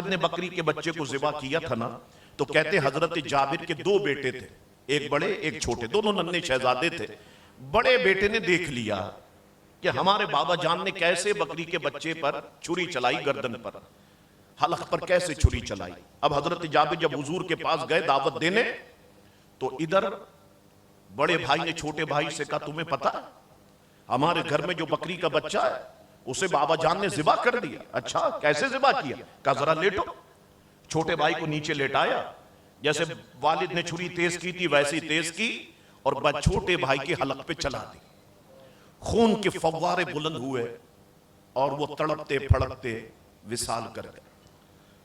जाबिर ने बकरी के बच्चे को ज़िबा किया था ना, तो कहते हजरत जाबिर के दो बेटे थे, एक बड़े एक छोटे, दोनों नन्हे शहजादे थे। बड़े बेटे ने देख लिया कि हमारे बाबा जान ने कैसे बकरी के बच्चे पर छुरी चलाई, गर्दन पर, हलक पर कैसे छुरी चलाई। अब हजरत जाबिर जब हुजूर के पास गए दावत देने, तो इधर बड़े भाई ने छोटे भाई से कहा, तुम्हें पता हमारे घर में जो बकरी का बच्चा है उसे बाबा जान ने ज़िबा कर दिया। अच्छा, कैसे ज़िबा किया? कहा जरा लेटो। छोटे भाई को नीचे लेटाया, जैसे वालिद ने छुरी तेज की थी वैसी तेज की और छोटे भाई के हलक पे चला दी। खून के फव्वारे बुलंद हुए और वो तड़पते फड़कते विसाल कर गए।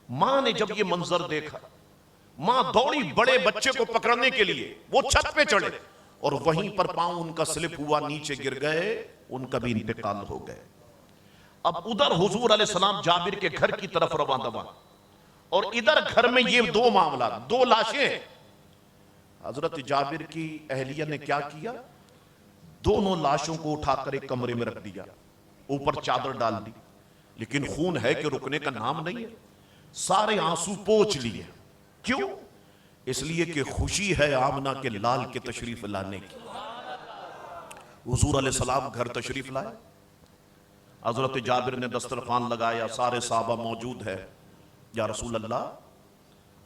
मां ने जब ये मंजर देखा, मां दौड़ी बड़े बच्चे को पकड़ने के लिए, वो छत पे चढ़े और वहीं पर पांव उनका स्लिप हुआ, नीचे गिर गए, उनका भी इंतकाल हो गए। अब उधर हुजूर अलैहिस्सलाम जाबिर के घर की तरफ रवां दवा, और इधर घर में ये दो मामला, दो लाशें। हजरत जाबिर की अहलिया ने क्या किया, दोनों लाशों को उठाकर एक कमरे में रख दिया, ऊपर चादर डाल दी, लेकिन खून है कि रुकने का नाम नहीं है। सारे आंसू पोंछ लिए। क्यों? इसलिए कि खुशी है आमना के लाल के तशरीफ लाने की। हुजूर अलैहिस्सलाम घर तशरीफ लाए, हजरत जाबिर ने दस्तरखान लगाया, सारे साहबा मौजूद है। या रसूल अल्लाह,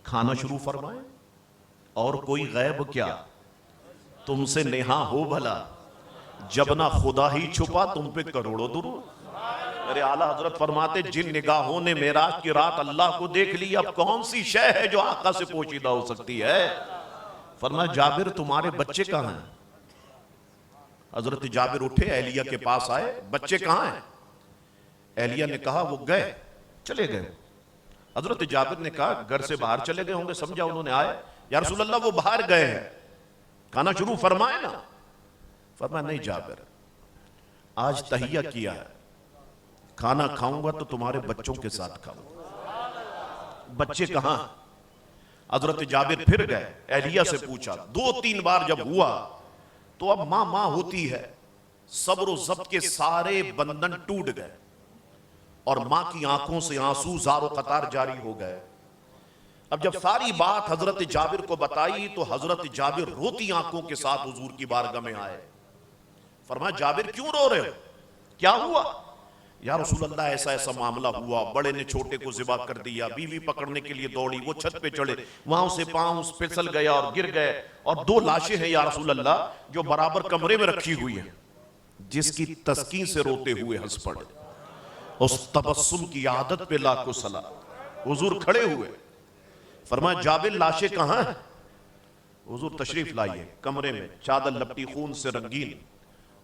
खाना शुरू फरमाए। और कोई गैब क्या, तुमसे नेहा हो भला, जब ना खुदा ही छुपा तुम पे करोड़ों दुरूद। अरे आला हजरत फरमाते, जिन निगाहों ने मेराज की रात अल्लाह को देख ली, अब कौन सी शय है जो आका से पोशीदा हो सकती है। फरमाया, जाबिर तुम्हारे बच्चे कहां हैं? हजरत जाबिर उठे, एलिया के पास आए, बच्चे कहां हैं? एलिया ने कहा वो गए, चले गए। हजरत जाबिर ने कहा घर से बाहर चले गए होंगे, समझा उन्होंने आए। या रसूल अल्लाह वो बाहर गए हैं, खाना शुरू फरमाए ना। फरमाया नहीं जाबिर, आज तहिया किया है, खाना खाऊंगा तो तुम्हारे बच्चों के साथ खाऊंगा। बच्चे कहां? हजरत जाबिर फिर गए, एलिया से पूछा, 2-3 बार जब हुआ तो अब मां मां होती है, सब्र और ज़ब्त के सारे बंधन टूट गए और मां की आंखों से आंसू ज़ारो कतार जारी हो गए। अब जब सारी बात हजरत जाबिर को बताई तो हजरत जाबिर रोती आंखों के साथ हुजूर की बारगाह में आए। फरमाया, जाबिर क्यों रो रहे हो, क्या हुआ? या रसूल अल्लाह, ऐसा ऐसा मामला हुआ, बड़े ने छोटे को ज़िबा कर दिया, बीवी पकड़ने के लिए दौड़ी, वो छत पे चढ़े, वहां से पांव फिसल गया और गिर गए, और 2 लाशें हैं या रसूल अल्लाह जो बराबर कमरे में रखी हुई है, जिसकी तस्कीन से रोते हुए हंस पड़े। उस तबस्सुम की आदत पे लाखों सलाम। हुजूर खड़े हुए, फरमाया, जाबिर लाशें कहां हैं? हुजूर तशरीफ लाइए। कमरे में चादर लपटी, खून से रंगीन।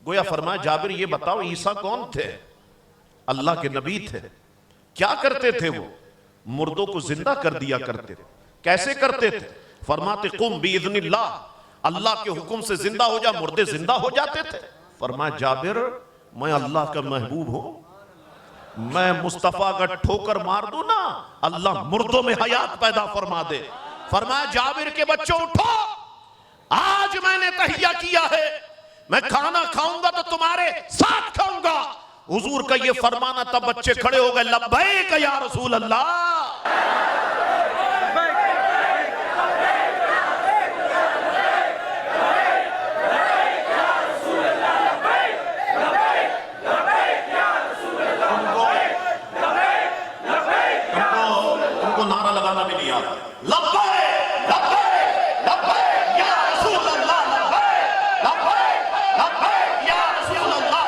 गोया फरमाया, जाबिर ये बताओ ईसा कौन थे? अल्लाह के नबी थे। क्या करते थे वो? मुर्दों को जिंदा कर दिया करते थे। कैसे करते थे? फरमाते, कुम बिइज़्निल्लाह, अल्लाह के हुक्म से जिंदा हो जा, मुर्दे जिंदा हो जाते थे। फरमाया, जाबिर मैं अल्लाह का महबूब हूं, मैं मुस्तफा का ठोकर मार दूं ना, अल्लाह मुर्दों में हयात पैदा फरमा दे। फरमाया, जाबिर के बच्चों उठो, आज मैंने तहिया किया है, मैं खाना खाऊंगा तो तुम्हारे साथ खाऊंगा। हुजूर का ये फरमाना, तब बच्चे खड़े हो गए, लब्बैक या रसूल अल्लाह। तुमको नारा लगाना भी नहीं आता, लब्बैक लब्बैक लब्बैक या रसूल अल्लाह, लब्बैक लब्बैक लब्बैक या रसूल अल्लाह,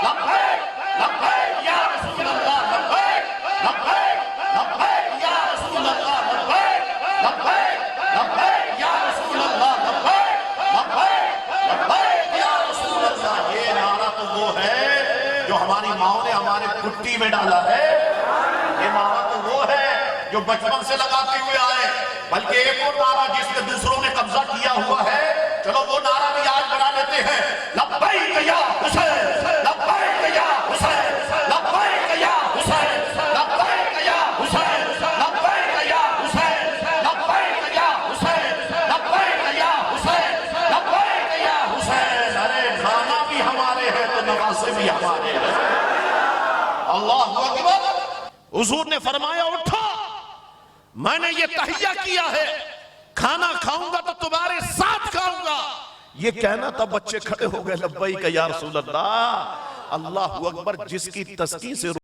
लब्बैक लब्बैक लब्बैक या रसूल अल्लाह, लब्बैक लब्बैक लब्बैक या रसूल अल्लाह, लब्बैक लब्बैक लब्बैक या रसूल अल्लाह, लब्बैक लब्बैक लब्बैक या रसूल अल्लाह। ये नारा तो वो है जो हमारी माओ ने हमारे कुट्टी में डाला है। ये नारा तो वो है जो बचपन से लगाते हुए आए। बल्कि एक और नारा जिसने दूसरों ने कब्जा किया हुआ है, चलो वो नारा भी आज बना लेते हैं, लब्बैक या हुसैन, लब्बैक या हुसैन, लब्बैक या हुसैन, लब्बैक या हुसैन, लब्बैक या हुसैन, लब्बैक या हुसैन, लब्बैक या हुसैन, लब्बैक या हुसैन। अरे गाना भी हमारे हैं तो नवासे भी हमारे हैं। अल्लाहु अकबर। हुजूर ने फरमाया, उठो, मैंने ये तहिया किया है, खाना खाऊंगा तो तुम्हारे साथ खाऊंगा। ये कहना तब बच्चे खड़े हो गए, लब्बैक या रसूल अल्लाह। अल्लाहू अकबर। जिसकी तस्कीन से